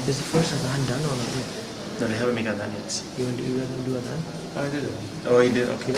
Is the first adhan done or not yet? No, they haven't made adhan yet. You want to do adhan? I did it. Oh, you did? Okay.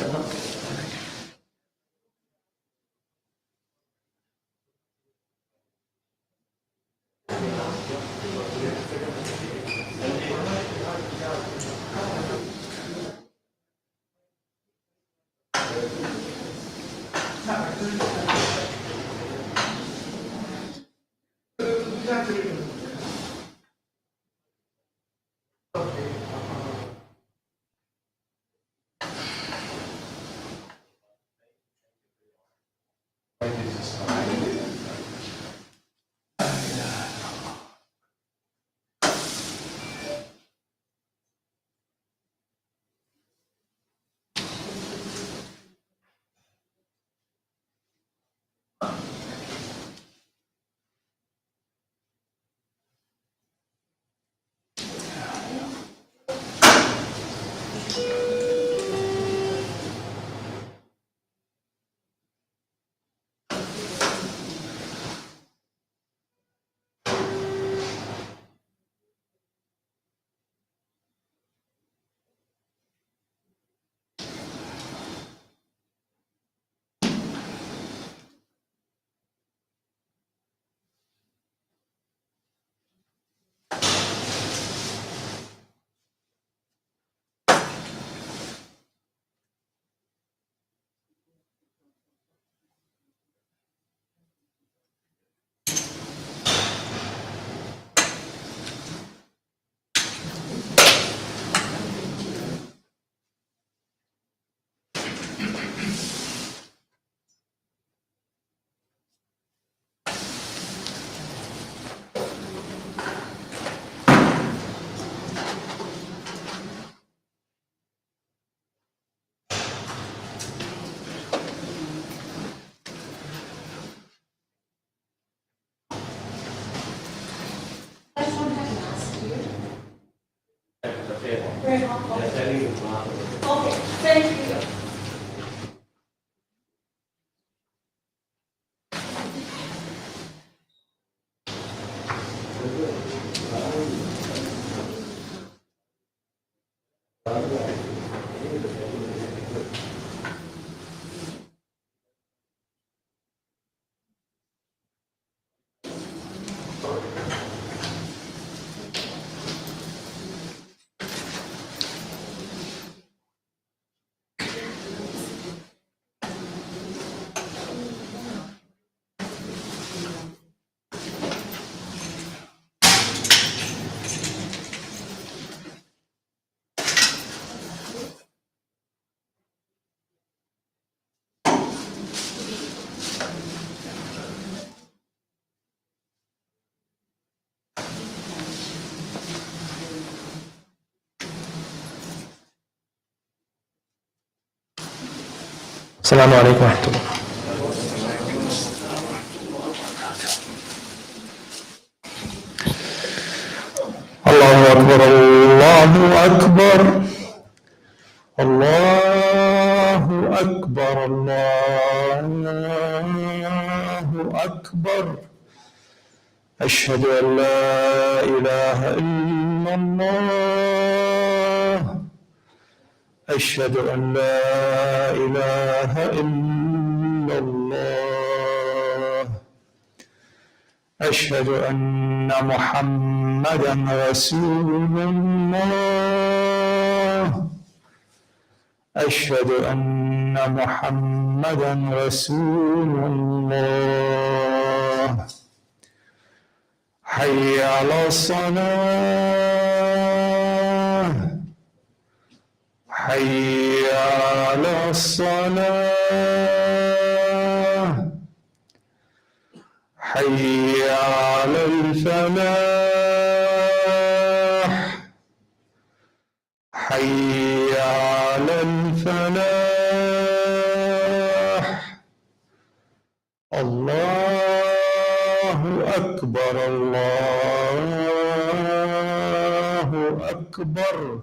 Very helpful. Okay, thank you. السلام عليكم ورحمة الله. الله أكبر الله أكبر الله أكبر الله أكبر أشهد أن لا إله إلا الله أشهد أن لا إله إلا الله أشهد أن محمدًا رسول الله أشهد أن محمدًا رسول الله حي على الصلاة حي على الصلاة حي على الفلاح حي على الفلاح الله أكبر الله أكبر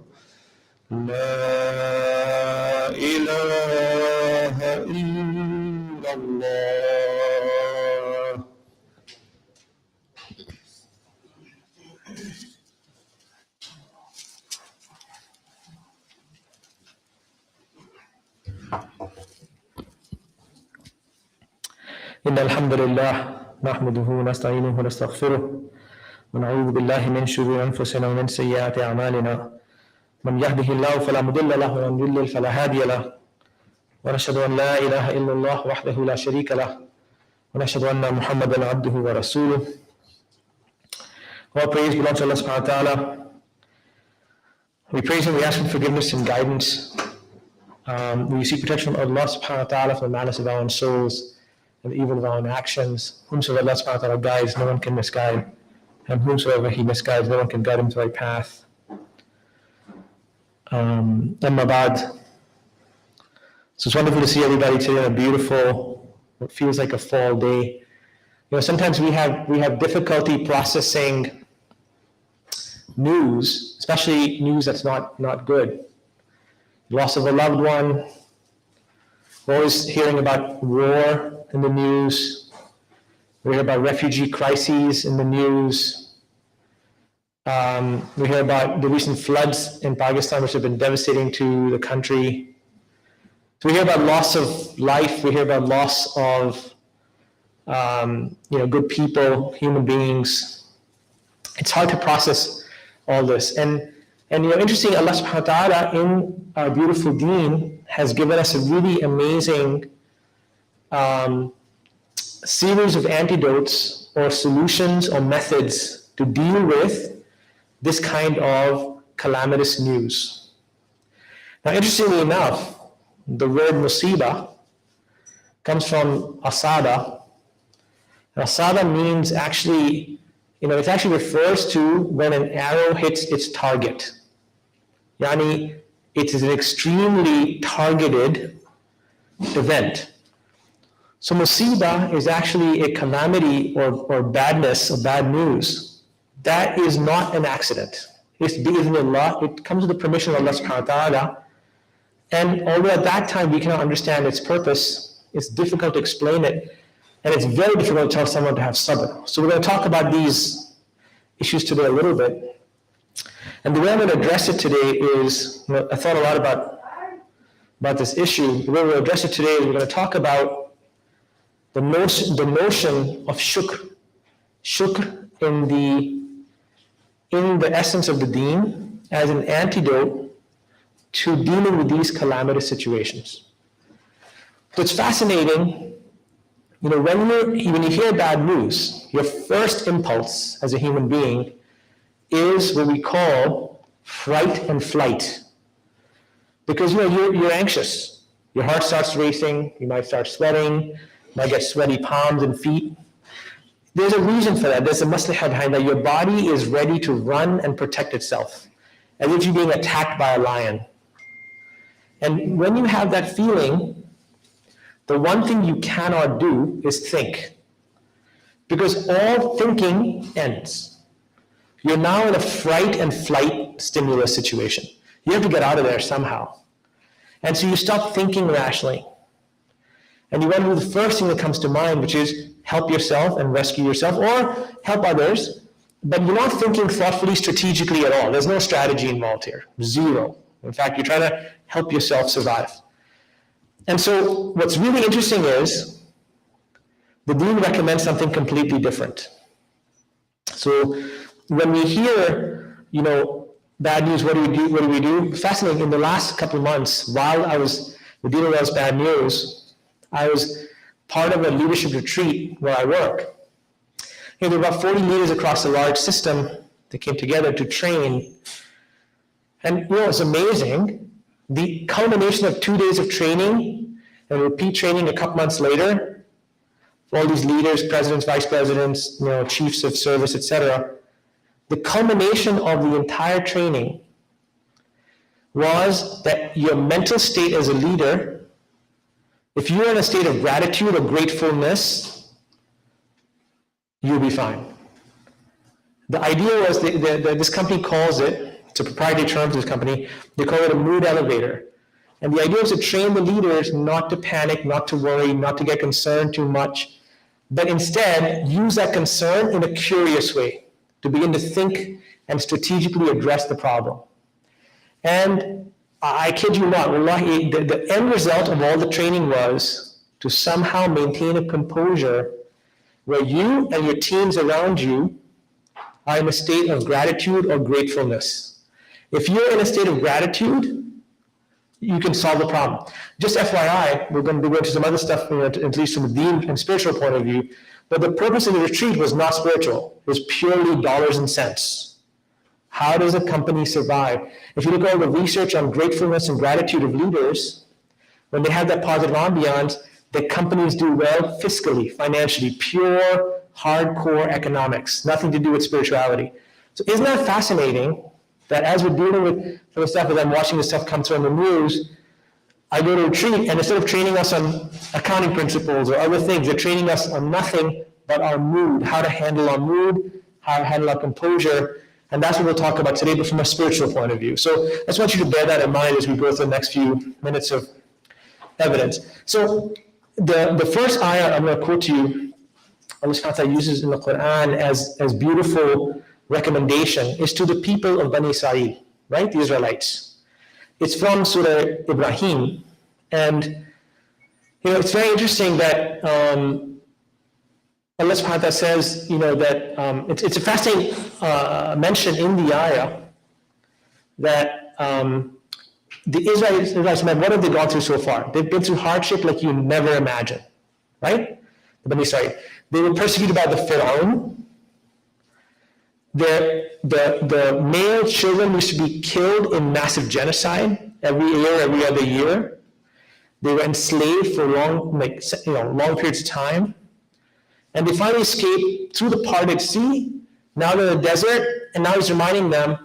لا إله إلا الله الله. إن الحمد لله نحمده ونستعينه ونستغفره ونعوذ بالله من شرور أنفسنا ومن سيئات أعمالنا من يهده الله فلا مضل له ومن يضلل فلا هادي له ونشهد أن لا إله إلا الله وحده لا شريك له ونشهد أن محمدا عبده ورسوله. All praise belongs to Allah subhanahu wa ta'ala. We praise Him, we ask for forgiveness and guidance. We seek protection from Allah subhanahu wa ta'ala from the malice of our own souls and the evil of our own actions. Whomsoever Allah subhanahu wa ta'ala guides, no one can misguide. And whomsoever He misguides, no one can guide him to the right path. Amma ba'd. So it's wonderful to see everybody today on a beautiful, what feels like a fall day. You know, sometimes we have difficulty processing news, especially news that's not good. Loss of a loved one. We're always hearing about war in the news. We hear about refugee crises in the news. We hear about the recent floods in Pakistan, which have been devastating to the country. So we hear about loss of life. We hear about loss of good people, human beings. It's hard to process all this. And interesting, Allah subhanahu wa ta'ala in our beautiful deen has given us a really amazing series of antidotes or solutions or methods to deal with this kind of calamitous news. Now, interestingly enough, the word musibah comes from asada. Asada means actually, it actually refers to when an arrow hits its target. Yani, it is an extremely targeted event. So musibah is actually a calamity or badness or bad news. That is not an accident. It's bi'idhnillah. It comes with the permission of Allah subhanahu wa ta'ala. And although at that time we cannot understand its purpose, it's difficult to explain it. And it's very difficult to tell someone to have sabr. So we're going to talk about these issues today a little bit. And the way I'm going to address it today is, I thought a lot about this issue. The way we're going to address it today is we're going to talk about the notion of shukr. Shukr in the essence of the deen as an antidote to dealing with these calamitous situations. So it's fascinating, when you hear bad news, your first impulse as a human being is what we call fright and flight. Because you're anxious. Your heart starts racing, you might start sweating, you might get sweaty palms and feet. There's a reason for that. There's a maslahah behind that. Your body is ready to run and protect itself, as if you're being attacked by a lion. And when you have that feeling, the one thing you cannot do is think. Because all thinking ends. You're now in a fright and flight stimulus situation. You have to get out of there somehow. And so you stop thinking rationally. And you want to do the first thing that comes to mind, which is help yourself and rescue yourself, or help others, but you're not thinking thoughtfully, strategically at all. There's no strategy involved here, zero. In fact, you're trying to help yourself survive. And so what's really interesting is the deen recommends something completely different. So when we hear, bad news, what do we do? Fascinating, in the last couple of months, while I was dealing with those bad news, I was part of a leadership retreat where I work. There were about 40 leaders across a large system that came together to train. And it's amazing. The culmination of 2 days of training and repeat training a couple months later, all these leaders, presidents, vice presidents, chiefs of service, etc. The culmination of the entire training was that your mental state as a leader, if you're in a state of gratitude or gratefulness, you'll be fine. The idea was that this company calls it, it's a proprietary term for this company, they call it a mood elevator. And the idea is to train the leaders not to panic, not to worry, not to get concerned too much, but instead use that concern in a curious way to begin to think and strategically address the problem. And I kid you not, wallahi, the end result of all the training was to somehow maintain a composure where you and your teams around you are in a state of gratitude or gratefulness. If you're in a state of gratitude, you can solve the problem. Just FYI, we're going to go into some other stuff, at least from a deen and spiritual point of view, but the purpose of the retreat was not spiritual. It was purely dollars and cents. How does a company survive? If you look at all the research on gratefulness and gratitude of leaders, when they have that positive ambiance, the companies do well fiscally, financially, pure, hardcore economics, nothing to do with spirituality. So isn't that fascinating that as we're dealing with some of the stuff, as I'm watching the stuff come through on the news, I go to a retreat, and instead of training us on accounting principles or other things, they're training us on nothing but our mood, how to handle our mood, how to handle our composure, and that's what we'll talk about today, but from a spiritual point of view. So I just want you to bear that in mind as we go through the next few minutes of evidence. So the first ayah I'm going to quote to you, Allah subhanahu wa ta'ala uses in the Quran as beautiful recommendation, is to the people of Bani Israel, right? The Israelites. It's from Surah Ibrahim. And, it's very interesting that Allah subhanahu wa ta'ala says, that it's a fascinating mention in the ayah that the Israelites, what have they gone through so far? They've been through hardship like you never imagine, right? The Bani Israel. They were persecuted by the Pharaoh. The male children used to be killed in massive genocide every year, every other year. They were enslaved for long periods of time. And they finally escaped through the parted sea. Now they're in the desert, and now he's reminding them,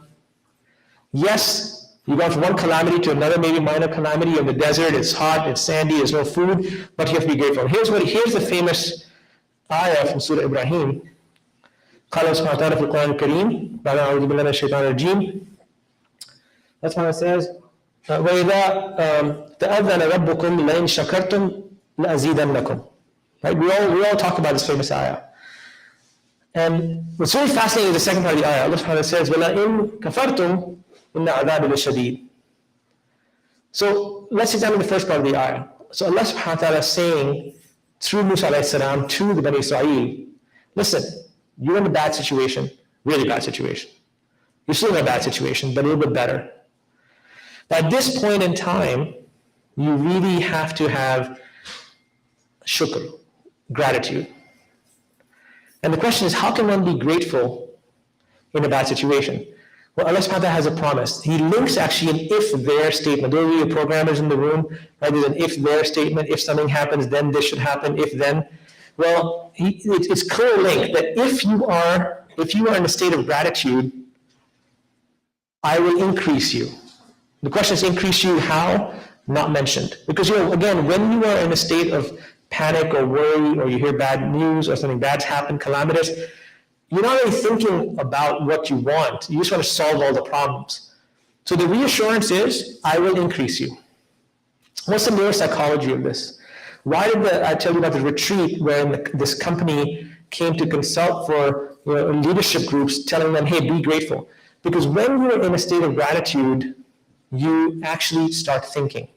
yes, you go from one calamity to another, maybe minor calamity. You're in the desert, it's hot, it's sandy, there's no food, but you have to be grateful. Here's the famous ayah from Surah Ibrahim. قال سبحانه وتعالى في القرآن الكريم بعد أعوذ بالله من الشيطان الرجيم. That's why it says وإذا تأذن ربكم لئن شكرتم لأزيدنكم. Right? We all talk about this famous ayah. And what's really fascinating is the second part of the ayah. Allah subhanahu wa ta'ala says وَلَئِن كَفَرْتُمْ إِنَّ عَذَابِ لَشَدِيدٌ. So let's examine the first part of the ayah. So Allah subhanahu wa ta'ala is saying through Musa alayhi salam to the Bani Israel, listen, you're in a bad situation, really bad situation. You're still in a bad situation, but a little bit better. But at this point in time, you really have to have shukr, gratitude. And the question is, how can one be grateful in a bad situation? Well, Allah subhanahu wa ta'ala has a promise. He links actually an if-there statement. Those of you programmers in the room, right, there's an if-there statement. If something happens, then this should happen, if then. Well, it's clear link that if you are in a state of gratitude, I will increase you. The question is, increase you how? Not mentioned. Because, again, when you are in a state of panic or worry, or you hear bad news or something bad's happened, calamitous, you're not really thinking about what you want. You just want to solve all the problems. So the reassurance is, I will increase you. What's the neuropsychology of this? Why did I tell you about the retreat where this company came to consult for leadership groups, telling them, hey, be grateful? Because when you're in a state of gratitude, you actually start thinking.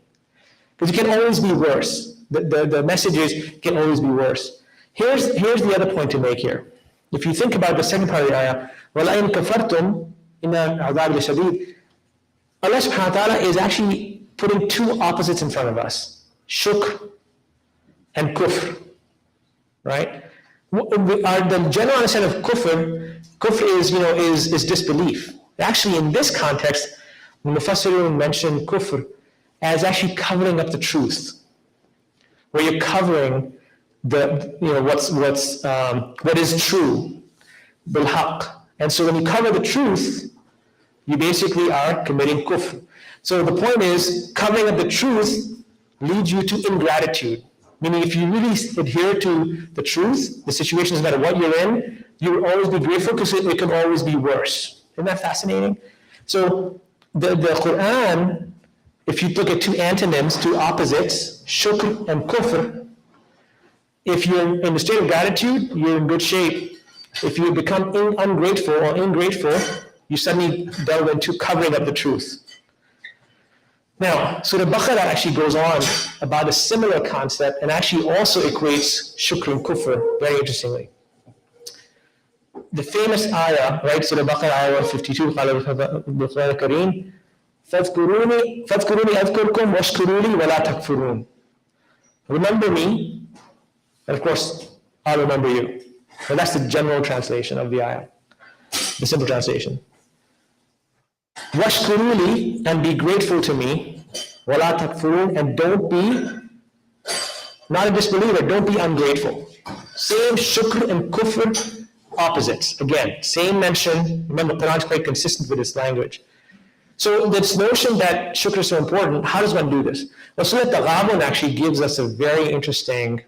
Because it can always be worse. The message is, it can always be worse. Here's the other point to make here. If you think about the second part of the ayah, وَلَئِن كَفَرْتُمْ إِنَّ عَذَابِ لَشَدِيدٌ, Allah subhanahu wa ta'ala is actually putting two opposites in front of us. Shukr and kufr, right? The general understanding of kufr is disbelief. Actually, in this context, the Mufassirun mentioned kufr as actually covering up the truth, where you're covering what is true, bil haqq. And so when you cover the truth, you basically are committing kufr. So the point is, covering up the truth leads you to ingratitude. Meaning, if you really adhere to the truth, the situation doesn't matter what you're in, you will always be grateful because it can always be worse. Isn't that fascinating? So the Quran If you look at two antonyms, two opposites, shukr and kufr, if you're in the state of gratitude, you're in good shape. If you become ungrateful or ingrateful, you suddenly delve into covering up the truth. Now, Surah Baqarah actually goes on about a similar concept and actually also equates shukr and kufr very interestingly. The famous ayah, right, Surah Baqarah ayah 152, قال الكريم فاذكروني أذكركم واشكروا لي ولا تكفرون. Remember me, and of course, I'll remember you. And that's the general translation of the ayah, the simple translation. Washkuru li, and be grateful to me, wala takfurun, and don't be, not a disbeliever, don't be ungrateful. Same shukr and kufr, opposites. Again, same mention. Remember, Quran is quite consistent with this language. So this notion that shukr is so important, how does one do this? Well, Surah Taghabun actually gives us a very interesting,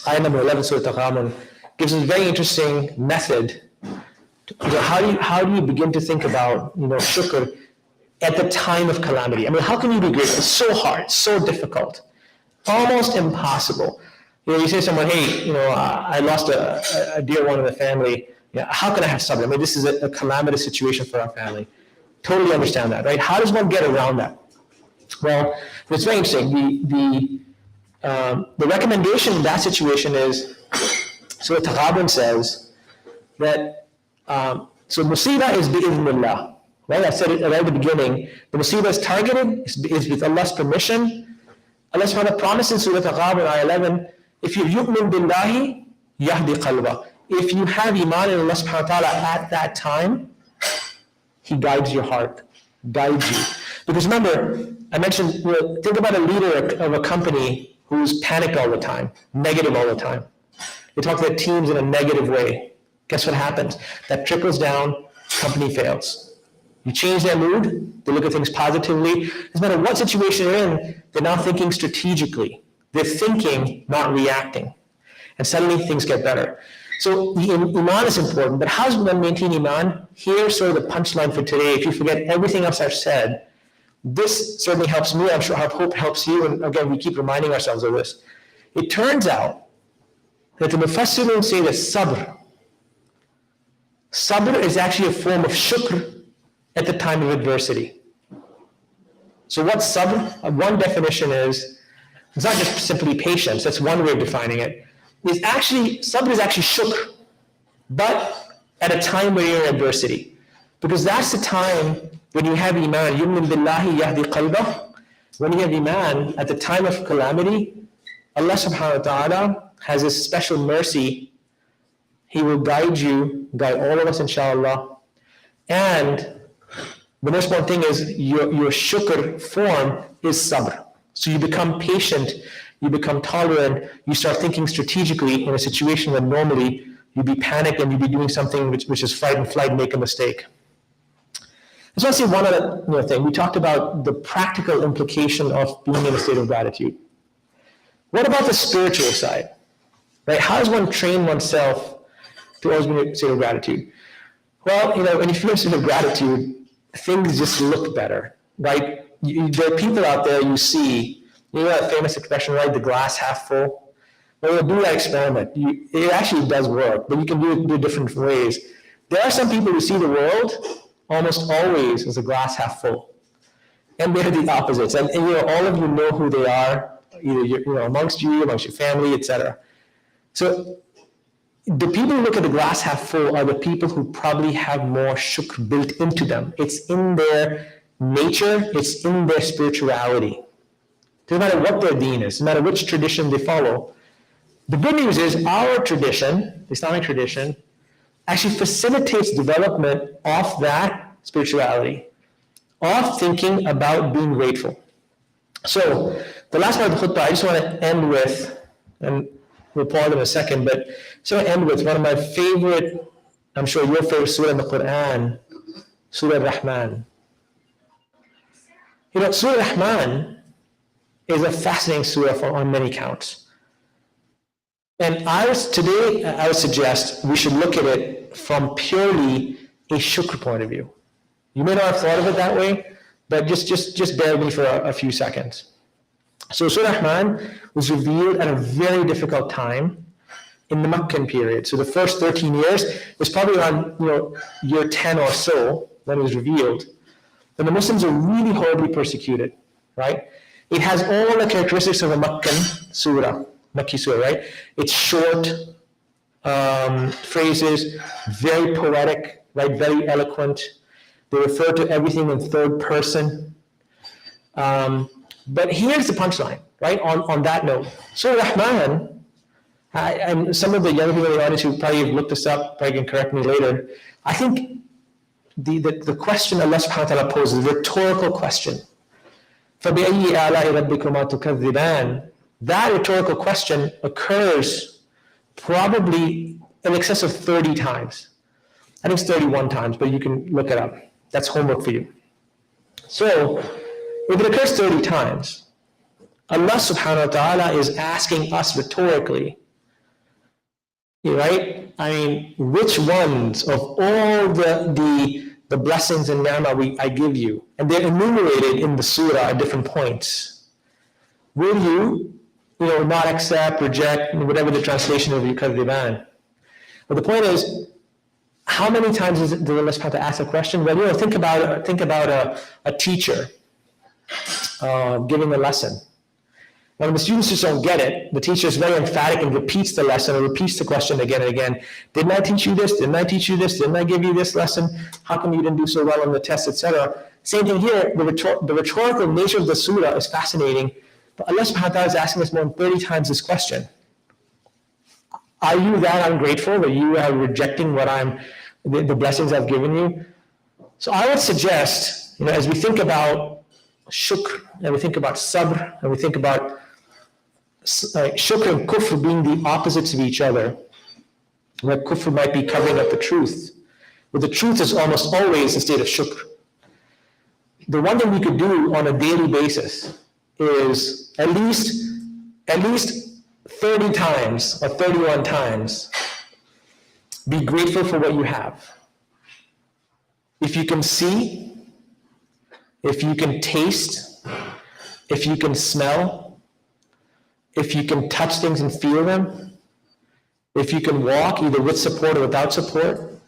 ayah number 11, Surah Taghabun, gives us a very interesting method. How do you begin to think about shukr at the time of calamity? I mean, how can you be grateful? It's so hard, so difficult, almost impossible. You say to someone, hey, I lost a dear one in the family. How can I have sabr? I mean, this is a calamitous situation for our family. Totally understand that, right? How does one get around that? Well, it's very interesting. The recommendation in that situation is, so Taghabun says that, so musibah is bi'idhnillah, right? I said it right at the beginning. The musibah is targeted, is with Allah's permission. Allah subhanahu wa ta'ala promises in Surah Taghabun, ayah 11, if you yu'min billahi, yahdi qalba. If you have iman in Allah subhanahu wa ta'ala at that time, He guides your heart, guides you. Because remember, I mentioned, think about a leader of a company who's panicked all the time, negative all the time. They talk to their teams in a negative way. Guess what happens? That trickles down, company fails. You change their mood, they look at things positively. No matter what situation they're in, they're now thinking strategically. They're thinking, not reacting. And suddenly things get better. So the iman is important, but how does one maintain iman? Here's sort of the punchline for today. If you forget everything else I've said, this certainly helps me. I'm sure I hope helps you. And again, we keep reminding ourselves of this. It turns out that the Mufassirun say that sabr is actually a form of shukr at the time of adversity. So what sabr? One definition is, it's not just simply patience. That's one way of defining it. Sabr is actually shukr, but at a time where you're in adversity. Because that's the time when you have iman, yu'min billahi yahdi qalbah. When you have iman, at the time of calamity, Allah subhanahu wa ta'ala has a special mercy. He will guide you, guide all of us inshallah. And the most important thing is your shukr form is sabr. So you become patient, you become tolerant, you start thinking strategically in a situation where normally you'd be panicked and you'd be doing something which is fight and flight, make a mistake. I just want to say one other thing. We talked about the practical implication of being in a state of gratitude. What about the spiritual side? Right? How does one train oneself to always be in a state of gratitude? Well, when you feel a state of gratitude, things just look better, right? There are people out there you see, that famous expression, right? The glass half full. Well, we'll do that experiment. It actually does work, but you can do it different ways. There are some people who see the world almost always as a glass half full. And they're the opposites. And all of you know who they are, either amongst you, amongst your family, etc. So the people who look at the glass half full are the people who probably have more shukr built into them. It's in their nature, it's in their spirituality. No matter what their deen is, no matter which tradition they follow. The good news is our tradition, the Islamic tradition, actually facilitates development of that spirituality, of thinking about being grateful. So the last part of the khutbah, I just want to end with, and we'll pause in a second, but I just want to end with one of my favorite, I'm sure your favorite surah in the Quran, Surah Rahman. Surah Rahman is a fascinating surah on many counts. And today I would suggest we should look at it from purely a shukr point of view. You may not have thought of it that way, But just bear with me for a few seconds. So Surah Rahman was revealed at a very difficult time in the Meccan period. So the first 13 years was probably around year 10 or so when it was revealed. And the Muslims are really horribly persecuted, right? It has all the characteristics of a Meccan surah, Makki surah, right? It's short phrases, very poetic, right? Very eloquent. They refer to everything in third person. But here's the punchline, right? On that note, Surah Rahman, and some of the younger people in the audience who probably have looked this up, probably can correct me later. I think the question Allah subhanahu wa ta'ala poses, the rhetorical question, فَبِأَيِّ آلَاءِ رَبِّكُمَا تُكَذِّبَانِ? That rhetorical question occurs probably in excess of 30 times. I think it's 31 times, but you can look it up. That's homework for you. So, if it occurs 30 times, Allah subhanahu wa ta'ala is asking us rhetorically, right? I mean, which ones of all the blessings and ni'mah I give you, and they're enumerated in the surah at different points, will you not accept, reject, whatever the translation of yukadhiban? But the point is, how many times does Allah subhanahu wa ta'ala ask a question? Well, think about a teacher giving a lesson. When the students just don't get it, the teacher is very emphatic and repeats the lesson or repeats the question again and again. Didn't I teach you this? Didn't I teach you this? Didn't I give you this lesson? How come you didn't do so well on the test, etc.? Same thing here. The rhetorical nature of the surah is fascinating. But Allah subhanahu wa ta'ala is asking us more than 30 times this question. Are you that ungrateful that you are rejecting the blessings I've given you? So I would suggest, as we think about shukr, and we think about sabr, and we think about shukr and kufr being the opposites of each other, where kufr might be covering up the truth, but the truth is almost always a state of shukr. The one thing we could do on a daily basis is at least 30 times or 31 times be grateful for what you have. If you can see, if you can taste, if you can smell, if you can touch things and feel them, if you can walk either with support or without support,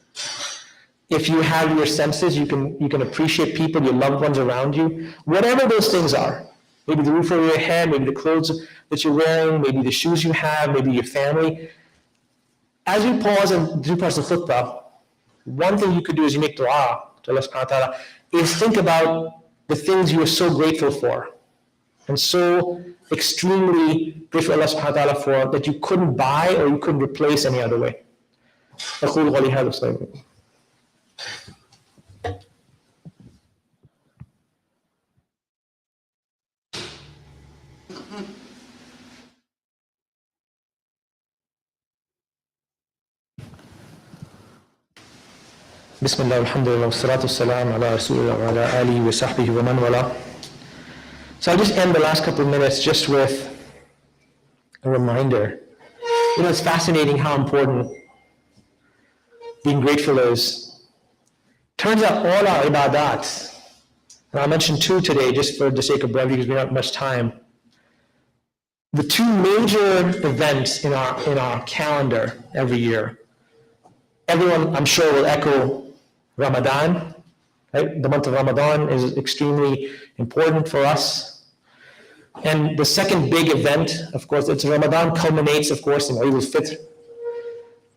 if you have your senses, you can appreciate people, your loved ones around you, whatever those things are. Maybe the roof over your head, maybe the clothes that you're wearing, maybe the shoes you have, maybe your family. As we pause and do parts of khutbah, one thing you could do as you make dua to Allah subhanahu wa ta'ala is think about the things you are so grateful for and so extremely grateful to Allah subhanahu wa ta'ala for that you couldn't buy or you couldn't replace any other way. أقول قولي هذا واستغفر الله. Bismillah, alhamdulillah, wassalatu wassalamu ala rasulillah wa ala alihi wa sahbihi wa man wala. So I'll just end the last couple of minutes just with a reminder. It's fascinating how important being grateful is. Turns out all our ibadat, and I'll mention two today just for the sake of brevity because we don't have much time. The two major events in our calendar every year. Everyone, I'm sure, will echo Ramadan, right? The month of Ramadan is extremely important for us. And the second big event, of course, it's Ramadan culminates, of course, in Eid al-Fitr.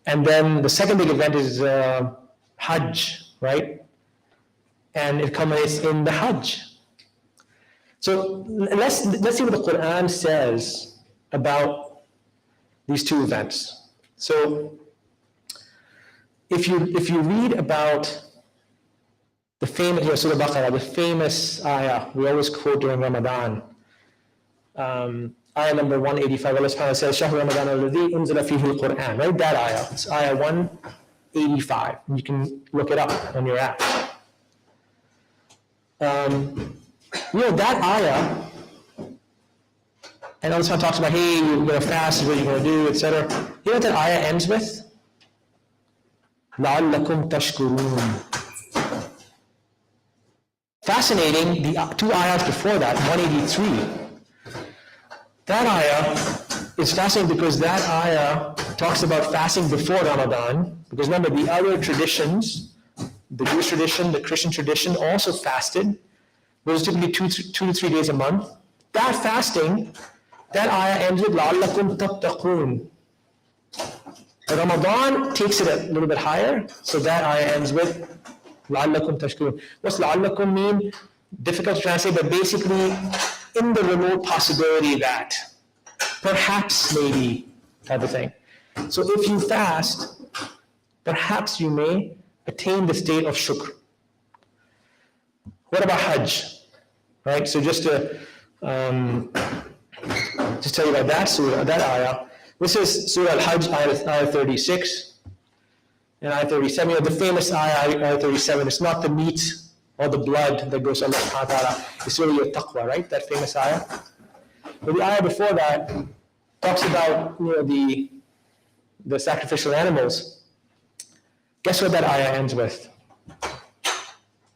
And then the second big event is Hajj, right? And it culminates in the Hajj. So let's see what the Quran says about these two events. So if you read about the famous Surah Baqarah, the famous ayah we always quote during Ramadan, ayah number 185, Allah subhanahu wa ta'ala says, Shahr Ramadan alladhi unzila fihi al-Quran, right? That ayah, it's ayah 185. You can look it up on your app. That ayah, and Allah subhanahu wa ta'ala talks about, hey, you're going to fast, what you're going to do, etc. You know what that ayah ends with? لَعَلَّكُمْ تَشْكُرُونَ. Fascinating, the two ayahs before that, 183, that ayah is fascinating because that ayah talks about fasting before Ramadan, because remember the other traditions, the Jewish tradition, the Christian tradition also fasted. Those typically two to 3 days a month. That fasting, that ayah ends with لَعَلَّكُمْ تَتَّقُونَ. Ramadan takes it a little bit higher, so that ayah ends with لَعَلَّكُمْ تَشْكُرُونَ. What's لَعَلَّكُمْ mean? Difficult to translate, but basically in the remote possibility that, perhaps, maybe, type of thing. So if you fast, perhaps you may attain the state of shukr. What about Hajj? Right, so just to tell you about that surah, that ayah. This is Surah Al-Hajj, ayah 36, and ayah 37. You know, the famous ayah 37, it's not the meat or the blood that goes to Allah subhanahu wa ta'ala, it's really your taqwa, right? That famous ayah. But the ayah before that talks about, the sacrificial animals. Guess what that ayah ends with?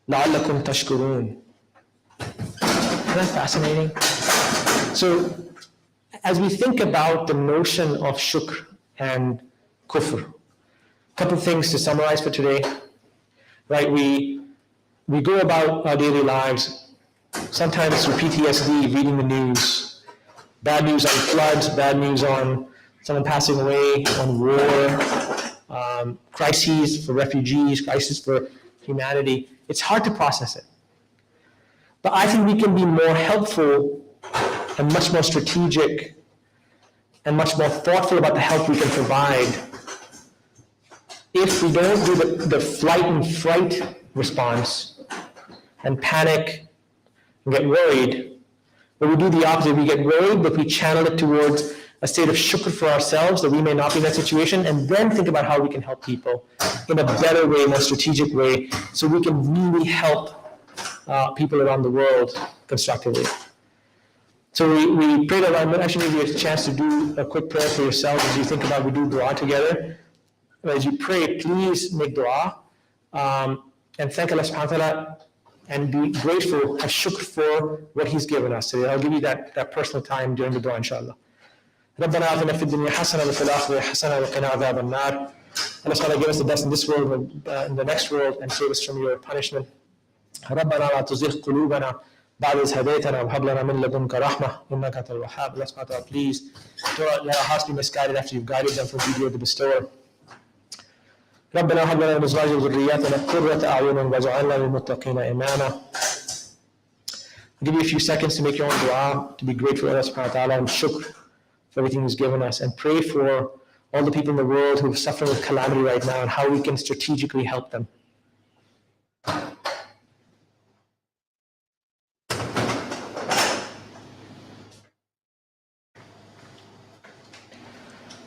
لَعَلَّكُمْ تَشْكُرُونَ. Isn't that fascinating? So, as we think about the notion of shukr and kufr, a couple of things to summarize for today. Right, we go about our daily lives, sometimes through PTSD, reading the news, bad news on floods, bad news on someone passing away, on war, crises for refugees, crises for humanity. It's hard to process it. But I think we can be more helpful and much more strategic and much more thoughtful about the help we can provide if we don't do the flight and fright response and panic and get worried, but we do the opposite. We get worried, but we channel it towards a state of shukr for ourselves that we may not be in that situation, and then think about how we can help people in a better way, more strategic way, so we can really help people around the world constructively. So we pray that I'm actually give you a chance to do a quick prayer for yourselves as you think about, we do dua together. As you pray, please make dua and thank Allah subhanahu wa ta'ala and be grateful, have shukr for what He's given us today. I'll give you that personal time during the dua, inshallah. ربنا آتنا في الدنيا حسنة وفي الآخرة حسنة وقنا عذاب النار. Allah subhanahu wa ta'ala give us the best in this world and in the next world and save us from your punishment. ربنا لا تزغ قلوبنا بعد إذ هديتنا وهب لنا من لدنك رحمة إنك أنت الوهاب. Allah subhanahu wa ta'ala, please don't let our hearts be misguided after you've guided them from you, the bestower. ربنا هب لنا من أزواجنا وذرياتنا قرة أعين واجعلنا للمتقين إماما. I'll give you a few seconds to make your own dua, to be grateful to Allah subhanahu wa ta'ala and shukr for everything He's given us, and pray for all the people in the world who are suffering with calamity right now and how we can strategically help them.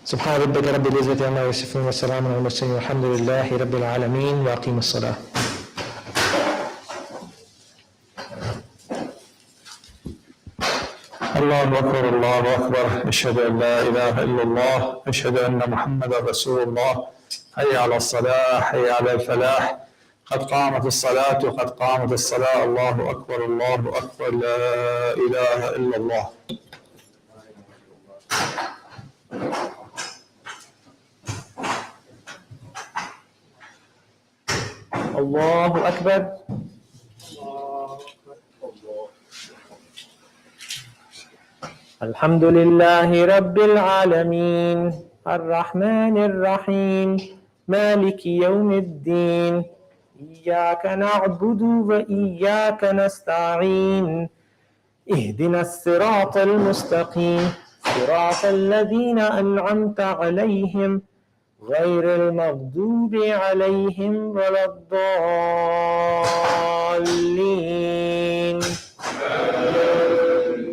سبحان ربك رب العزة عما يصفون وسلام على المرسلين والحمد لله رب العالمين وأقيموا الصلاة. الله أكبر الله أكبر أشهد أن لا إله إلا الله أشهد أن محمدا رسول الله حي على الصلاة حي على الفلاح قد قامت الصلاة وقد قامت الصلاة الله أكبر لا إله إلا الله. الله أكبر. الحمد لله رب العالمين الرحمن الرحيم مالك يوم الدين إياك نعبد وإياك نستعين اهدنا الصراط المستقيم صراط الذين أنعمت عليهم غير المغضوب عليهم ولا الضالين.